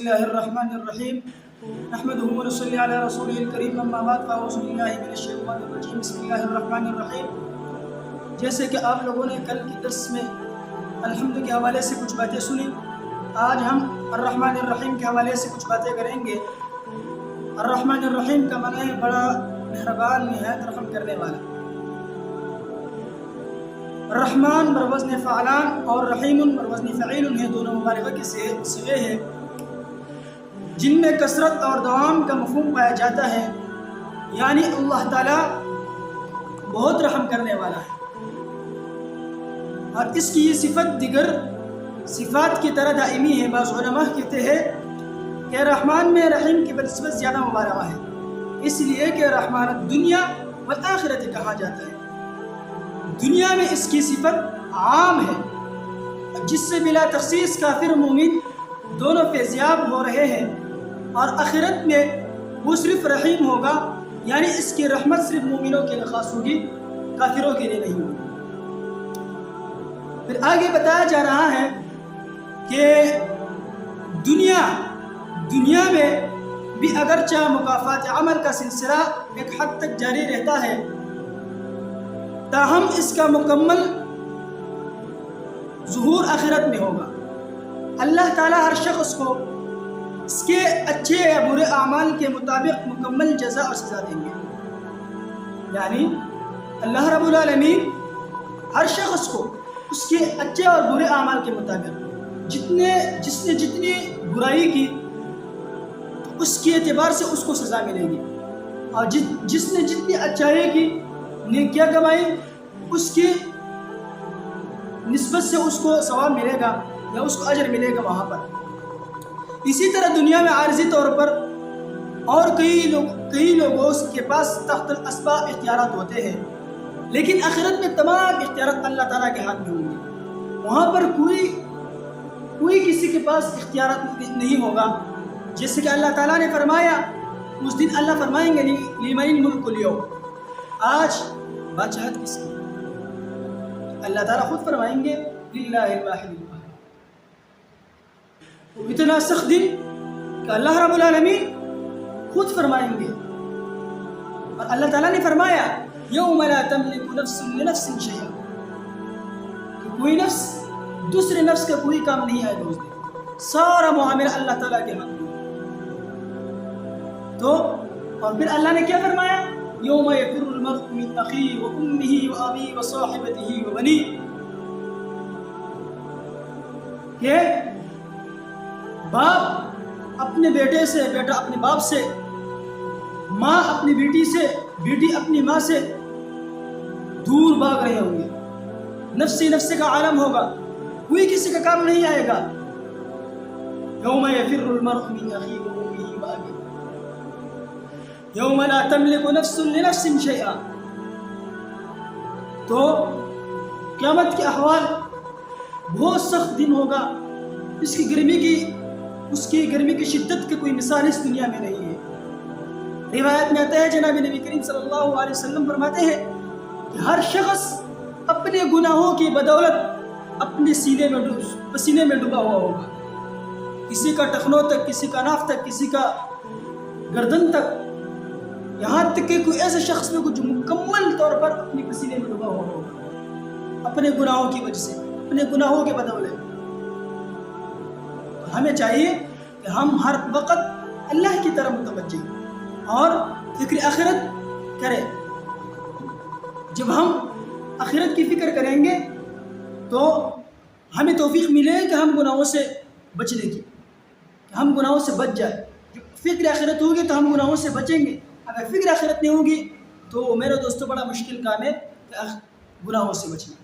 اللہ الرحمن الرحیم نحمده ونصلی علی رسولہ الکریم اما بعد فاعوذ باللہ من الشیطان الرجیم بسم اللہ الرحمن الرحیم۔ جیسے کہ آپ لوگوں نے کل کی درس میں الحمد کے حوالے سے کچھ باتیں سنی، آج ہم الرحمن الرحیم کے حوالے سے کچھ باتیں کریں گے۔ الرحمن الرحیم کا معنی ہے بڑا مہربان، نہایت رحم کرنے والا۔ الرحمن بر وزن فعلان اور رحیم بر وزن فعیل ہیں، دونوں مبالغہ کے صیغے ہیں جن میں کثرت اور دوام کا مفہوم پایا جاتا ہے، یعنی اللہ تعالیٰ بہت رحم کرنے والا ہے، اور اس کی یہ صفت دیگر صفات کی طرح دائمی ہے۔ بعض علماء کہتے ہیں کہ رحمان میں رحیم کی بنسبت زیادہ مبالغہ ہے، اس لیے کہ رحمان الدنیا والآخرت کہا جاتا ہے۔ دنیا میں اس کی صفت عام ہے جس سے بلا تخصیص کافر و مومن دونوں فیضیاب ہو رہے ہیں، اور آخرت میں وہ صرف رحیم ہوگا، یعنی اس کی رحمت صرف مومنوں کے لیے خاص ہوگی، کافروں کے لیے نہیں ہوگی۔ پھر آگے بتایا جا رہا ہے کہ دنیا میں بھی اگرچہ مکافات عمل کا سلسلہ ایک حد تک جاری رہتا ہے، تاہم اس کا مکمل ظہور آخرت میں ہوگا۔ اللہ تعالیٰ ہر شخص کو اس کے اچھے یا برے اعمال کے مطابق مکمل جزا اور سزا دیں گے، یعنی اللہ رب العالمین ہر شخص کو اس کے اچھے اور برے اعمال کے مطابق جس نے جتنی برائی کی اس کے اعتبار سے اس کو سزا ملے گی، اور جس نے جتنی اچھائی کی، نیکیاں کمائی، اس کی نسبت سے اس کو ثواب ملے گا یا اس کو اجر ملے گا وہاں پر۔ اسی طرح دنیا میں عارضی طور پر اور کئی لوگوں کے پاس تحت الاسباب اختیارات ہوتے ہیں، لیکن آخرت میں تمام اختیارات اللہ تعالیٰ کے ہاتھ میں ہوں گے۔ وہاں پر کوئی کسی کے پاس اختیارات نہیں ہوگا، جیسے کہ اللہ تعالیٰ نے فرمایا اس دن اللہ فرمائیں گے لمن الملک اليوم، آج بادشاہت کس کی؟ اللہ تعالیٰ خود فرمائیں گے للہ الواحد القہار۔ اتنا سخت دن کہ اللہ رب العالمین خود فرمائیں گے، اور اللہ تعالیٰ نے فرمایا یوم لا تملک نفس لنفس شیئا، کہ کوئی نفس دوسرے نفس کا کوئی کام نہیں آئے گا اس دن، سارا معاملہ اللہ تعالیٰ کے ہاتھ میں۔ تو اور پھر اللہ نے کیا فرمایا یوم یفر المرء من اخیہ وامہ وابیہ وصاحبتہ وبنیہ، کہ باپ اپنے بیٹے سے، بیٹا اپنے باپ سے، ماں اپنی بیٹی سے، بیٹی اپنی ماں سے دور بھاگ رہے ہوں گے، نفسی نفسی کا عالم ہوگا، کوئی کسی کا کام نہیں آئے گا۔ یوم یفر المرء من اخیہ وامہ وابیہ یوم لا تملک نفس لنفس شیئا۔ تو قیامت کے احوال بہت سخت دن ہوگا، اس کی گرمی کی شدت کی کوئی مثال اس دنیا میں نہیں ہے۔ روایت میں آتا ہے جناب نبی کریم صلی اللہ علیہ وسلم فرماتے ہیں کہ ہر شخص اپنے گناہوں کی بدولت اپنے پسینے میں ڈوبا ہوا ہوگا، کسی کا ٹخنوں تک، کسی کا ناف تک، کسی کا گردن تک، یہاں تک کہ کوئی ایسا شخص میں جو مکمل طور پر اپنے پسینے میں ڈوبا ہوا ہوگا اپنے گناہوں کی وجہ سے، اپنے گناہوں کے بدولت۔ ہمیں چاہیے کہ ہم ہر وقت اللہ کی طرف متوجہ اور فکر آخرت کریں۔ جب ہم آخرت کی فکر کریں گے تو ہمیں توفیق ملے کہ ہم گناہوں سے بچنے کی، کہ ہم گناہوں سے بچ جائیں۔ جب فکر آخرت ہوگی تو ہم گناہوں سے بچیں گے، اگر فکر آخرت نہیں ہوگی تو میرے دوستوں بڑا مشکل کام ہے گناہوں سے بچنا۔